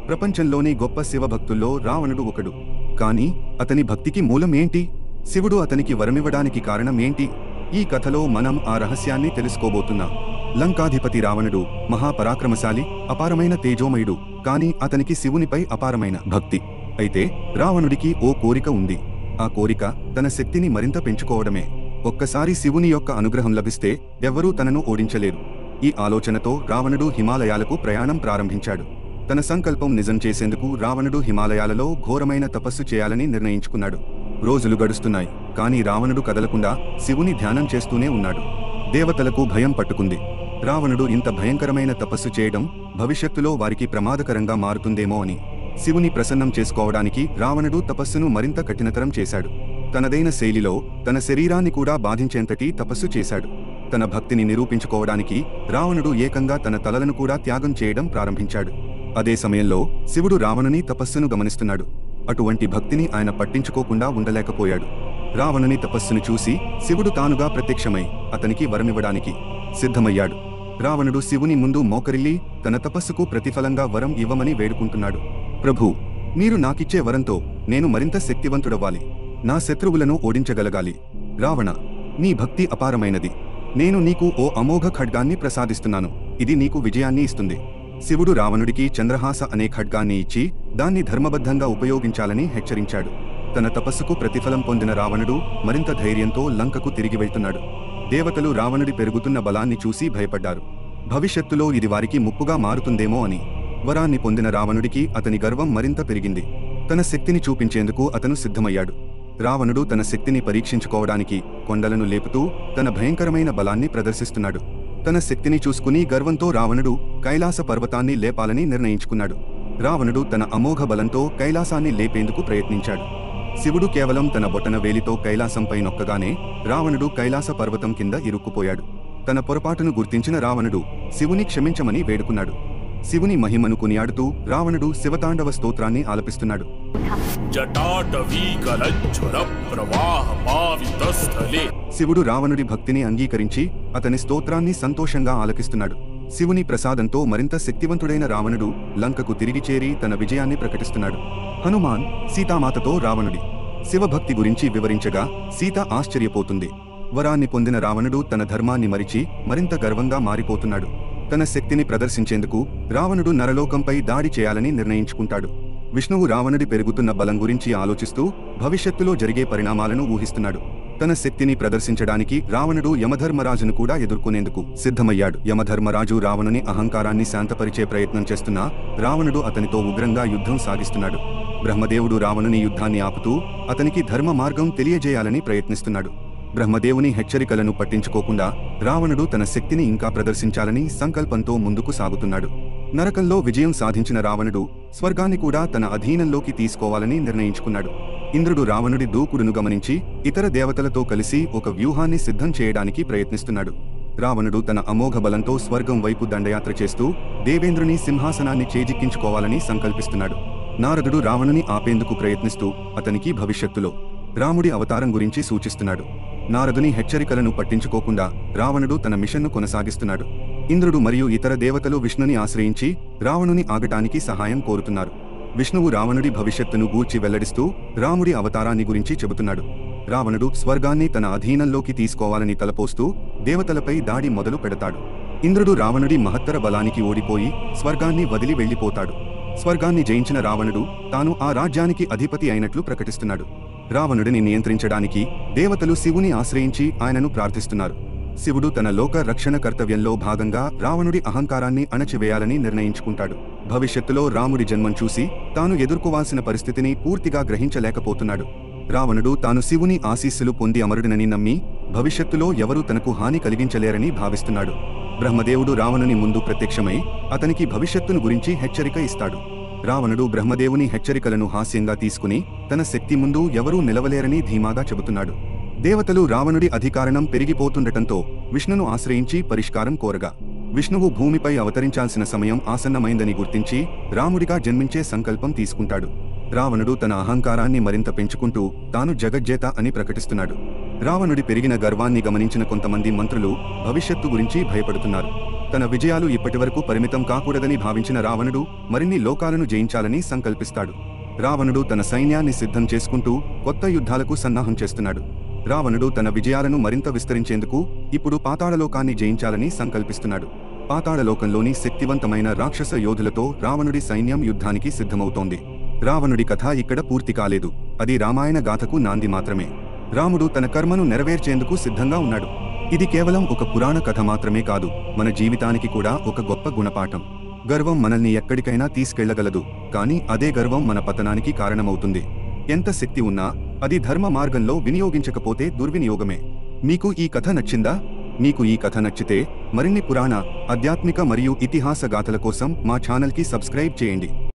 ప్రపంచంలోని గొప్ప శివభక్తుల్లో రావణుడు ఒకడు. కానీ అతని భక్తికి మూలం ఏంటి? శివుడు అతనికి వరమివ్వడానికి కారణం ఏంటి? ఈ కథలో మనం ఆ రహస్యాన్ని తెలుసుకోబోతున్నాం. లంకాధిపతి రావణుడు మహాపరాక్రమశాలి, అపారమైన తేజోమయుడు. కానీ అతనికి శివునిపై అపారమైన భక్తి. అయితే రావణుడికి ఓ కోరిక ఉంది. ఆ కోరిక తన శక్తిని మరింత పెంచుకోవడమే. ఒక్కసారి శివుని యొక్క అనుగ్రహం లభిస్తే ఎవ్వరూ తనను ఓడించలేరు. ఈ ఆలోచనతో రావణుడు హిమాలయాలకు ప్రయాణం ప్రారంభించాడు. తన సంకల్పం నిజం చేసేందుకు రావణుడు హిమాలయాలలో ఘోరమైన తపస్సు చేయాలని నిర్ణయించుకున్నాడు. రోజులు గడుస్తున్నాయి, కానీ రావణుడు కదలకుండా శివుని ధ్యానం చేస్తూనే ఉన్నాడు. దేవతలకు భయం పట్టుకుంది. రావణుడు ఇంత భయంకరమైన తపస్సు చేయడం భవిష్యత్తులో వారికి ప్రమాదకరంగా మారుతుందేమో అని. శివుని ప్రసన్నం చేసుకోవడానికి రావణుడు తపస్సును మరింత కఠినతరం చేశాడు. తనదైన శైలిలో తన శరీరాన్ని కూడా బాధించేంతటి తపస్సు చేశాడు. తన భక్తిని నిరూపించుకోవడానికి రావణుడు ఏకంగా తన తలలను కూడా త్యాగం చేయడం ప్రారంభించాడు. అదే సమయంలో శివుడు రావణుని తపస్సును గమనిస్తున్నాడు. అటువంటి భక్తిని ఆయన పట్టించుకోకుండా ఉండలేకపోయాడు. రావణుని తపస్సును చూసి శివుడు తానుగా ప్రత్యక్షమై అతనికి వరమివ్వడానికి సిద్ధమయ్యాడు. రావణుడు శివుని ముందు మోకరిల్లి తన తపస్సుకు ప్రతిఫలంగా వరం ఇవ్వమని వేడుకుంటున్నాడు. ప్రభూ, మీరు నాకిచ్చే వరంతో నేను మరింత శక్తివంతుడవ్వాలి. నా శత్రువులను ఓడించగలగాలి. రావణ, నీ భక్తి అపారమైనది. నేను నీకు ఓ అమోఘ ఖడ్గాన్ని ప్రసాదిస్తున్నాను. ఇది నీకు విజయాన్ని ఇస్తుంది. శివుడు రావణుడికి చంద్రహాస అనే ఖడ్గాన్ని ఇచ్చి దాన్ని ధర్మబద్ధంగా ఉపయోగించాలని హెచ్చరించాడు. తన తపస్సుకు ప్రతిఫలం పొందిన రావణుడు మరింత ధైర్యంతో లంకకు తిరిగి వెళ్తున్నాడు. దేవతలు రావణుడి పెరుగుతున్న బలాన్ని చూసి భయపడ్డారు. భవిష్యత్తులో ఇది వారికి ముప్పుగా మారుతుందేమో అని. వరాన్ని పొందిన రావణుడికి అతని గర్వం మరింత పెరిగింది. తన శక్తిని చూపించేందుకు అతను సిద్ధమయ్యాడు. రావణుడు తన శక్తిని పరీక్షించుకోవడానికి కొండలను లేపుతూ తన భయంకరమైన బలాన్ని ప్రదర్శిస్తున్నాడు. తన శక్తిని చూసుకుని గర్వంతో రావణుడు కైలాస పర్వతాన్ని లేపాలని నిర్ణయించుకున్నాడు. రావణుడు తన అమోఘ బలంతో కైలాసాన్ని లేపేందుకు ప్రయత్నించాడు. శివుడు కేవలం తన బొటన వేలితో కైలాసంపై నొక్కగానే రావణుడు కైలాస పర్వతం కింద ఇరుక్కుపోయాడు. తన పొరపాటును గుర్తించిన రావణుడు శివుని క్షమించమని వేడుకున్నాడు. శివుని మహిమను కొనియాడుతూ రావణుడు శివతాండవ స్తోత్రాన్ని ఆలపిస్తున్నాడు. శివుడు రావణుడి భక్తిని అంగీకరించి అతని స్తోత్రాన్ని సంతోషంగా ఆలకిస్తున్నాడు. శివుని ప్రసాదంతో మరింత శక్తివంతుడైన రావణుడు లంకకు తిరిగి చేరి తన విజయాన్ని ప్రకటిస్తున్నాడు. హనుమాన్ సీతామాతతో రావణుడి శివభక్తి గురించి వివరించగా సీత ఆశ్చర్యపోతుంది. వరాన్ని పొందిన రావణుడు తన ధర్మాన్ని మరిచి మరింత గర్వంగా మారిపోతున్నాడు. తన శక్తిని ప్రదర్శించేందుకు రావణుడు నరలోకంపై దాడి చేయాలని నిర్ణయించుకుంటాడు. విష్ణువు రావణుడి పెరుగుతున్న బలం గురించి ఆలోచిస్తూ భవిష్యత్తులో జరిగే పరిణామాలను ఊహిస్తున్నాడు. తన శక్తిని ప్రదర్శించడానికి రావణుడు యమధర్మరాజును కూడా ఎదుర్కొనేందుకు సిద్ధమయ్యాడు. యమధర్మరాజు రావణుని అహంకారాన్ని శాంతపరిచే ప్రయత్నం చేస్తున్నా రావణుడు అతనితో ఉగ్రంగా యుద్ధం సాగిస్తున్నాడు. బ్రహ్మదేవుడు రావణుని యుద్ధాన్ని ఆపుతూ అతనికి ధర్మ మార్గం తెలియజేయాలని ప్రయత్నిస్తున్నాడు. బ్రహ్మదేవుని హెచ్చరికలను పట్టించుకోకుండా రావణుడు తన శక్తిని ఇంకా ప్రదర్శించాలని సంకల్పంతో ముందుకు సాగుతున్నాడు. నరకంలో విజయం సాధించిన రావణుడు స్వర్గాన్ని కూడా తన అధీనంలోకి తీసుకోవాలని నిర్ణయించుకున్నాడు. ఇంద్రుడు రావణుడి దూకుడును గమనించి ఇతర దేవతలతో కలిసి ఒక వ్యూహాన్ని సిద్ధం చేయడానికి ప్రయత్నిస్తున్నాడు. రావణుడు తన అమోఘ బలంతో స్వర్గం వైపు దండయాత్ర చేస్తూ దేవేంద్రుని సింహాసనాన్ని చేజిక్కించుకోవాలని సంకల్పిస్తున్నాడు. నారదుడు రావణుని ఆపేందుకు ప్రయత్నిస్తూ అతనికి భవిష్యత్తులో రాముడి అవతారం గురించి సూచిస్తున్నాడు. నారదుని హెచ్చరికలను పట్టించుకోకుండా రావణుడు తన మిషన్ను కొనసాగిస్తున్నాడు. ఇంద్రుడు మరియు ఇతర దేవతలు విష్ణుని ఆశ్రయించి రావణుని ఆగటానికి సహాయం కోరుతున్నారు. విష్ణువు రావణుడి భవిష్యత్తును గూర్చి వెల్లడిస్తూ రాముడి అవతారాన్ని గురించి చెబుతున్నాడు. రావణుడు స్వర్గాన్ని తన అధీనంలోకి తీసుకోవాలని తలపోస్తూ దేవతలపై దాడి మొదలు పెడతాడు. ఇంద్రుడు రావణుడి మహత్తర బలానికి ఓడిపోయి స్వర్గాన్ని వదిలి వెళ్లిపోతాడు. స్వర్గాన్ని జయించిన రావణుడు తాను ఆ రాజ్యానికి అధిపతి అయినట్లు ప్రకటిస్తున్నాడు. రావణుడిని నియంత్రించడానికి దేవతలు శివుని ఆశ్రయించి ఆయనను ప్రార్థిస్తున్నారు. శివుడు తన లోక రక్షణ కర్తవ్యంలో భాగంగా రావణుడి అహంకారాన్ని అణచివేయాలని నిర్ణయించుకుంటాడు. భవిష్యత్తులో రాముడి జన్మం చూసి తాను ఎదుర్కోవాల్సిన పరిస్థితిని పూర్తిగా గ్రహించలేకపోతున్నాడు. రావణుడు తాను శివుని ఆశీస్సులు పొంది అమరుడినని నమ్మి భవిష్యత్తులో ఎవరూ తనకు హాని కలిగించలేరని భావిస్తున్నాడు. బ్రహ్మదేవుడు రావణుని ముందు ప్రత్యక్షమై అతనికి భవిష్యత్తును గురించి హెచ్చరిక ఇస్తాడు. రావణుడు బ్రహ్మదేవుని హెచ్చరికలను హాస్యంగా తీసుకుని తన శక్తి ముందు ఎవరూ నిలవలేరని ధీమాగా చెబుతున్నాడు. దేవతలు రావణుడి అధికారణం పెరిగిపోతుండటంతో విష్ణును ఆశ్రయించి పరిష్కారం కోరగా విష్ణువు భూమిపై అవతరించాల్సిన సమయం ఆసన్నమైందని గుర్తించి రాముడిగా జన్మించే సంకల్పం తీసుకుంటాడు. రావణుడు తన అహంకారాన్ని మరింత పెంచుకుంటూ తాను జగజ్జేత అని ప్రకటిస్తున్నాడు. రావణుడి పెరిగిన గర్వాన్ని గమనించిన కొంతమంది మంత్రులు భవిష్యత్తు గురించి భయపడుతున్నారు. తన విజయాలు ఇప్పటివరకు పరిమితం కాకూడదని భావించిన రావణుడు మరిన్ని లోకాలను జయించాలని సంకల్పిస్తాడు. రావణుడు తన సైన్యాన్ని సిద్ధం చేసుకుంటూ కొత్త యుద్ధాలకు సన్నాహం చేస్తున్నాడు. రావణుడు తన విజయాలను మరింత విస్తరించేందుకు ఇప్పుడు పాతాళలోకాన్ని జయించాలని సంకల్పిస్తున్నాడు. పాతాళలోకంలోని శక్తివంతమైన రాక్షస యోధులతో రావణుడి సైన్యం యుద్ధానికి సిద్ధమవుతోంది. రావణుడి కథ ఇక్కడ పూర్తి కాలేదు. అది రామాయణ గాథకు నాంది మాత్రమే. రాముడు తన కర్మను నెరవేర్చేందుకు సిద్ధంగా ఉన్నాడు. ఇది కేవలం ఒక పురాణ కథ మాత్రమే కాదు, మన జీవితానికి కూడా ఒక గొప్ప గుణపాఠం. గర్వం మనల్ని ఎక్కడికైనా తీసుకెళ్లగలదు, కానీ అదే గర్వం మన పతనానికి కారణమవుతుంది. ఎంత శక్తి ఉన్నా అది ధర్మ మార్గంలో వినియోగించకపోతే దుర్వినియోగమే. మీకు ఈ కథ నచ్చిందా? మీకు ఈ కథ నచ్చితే మరిన్ని పురాణ, ఆధ్యాత్మిక మరియు ఇతిహాస గాథల కోసం మా ఛానల్కి సబ్స్క్రైబ్ చేయండి.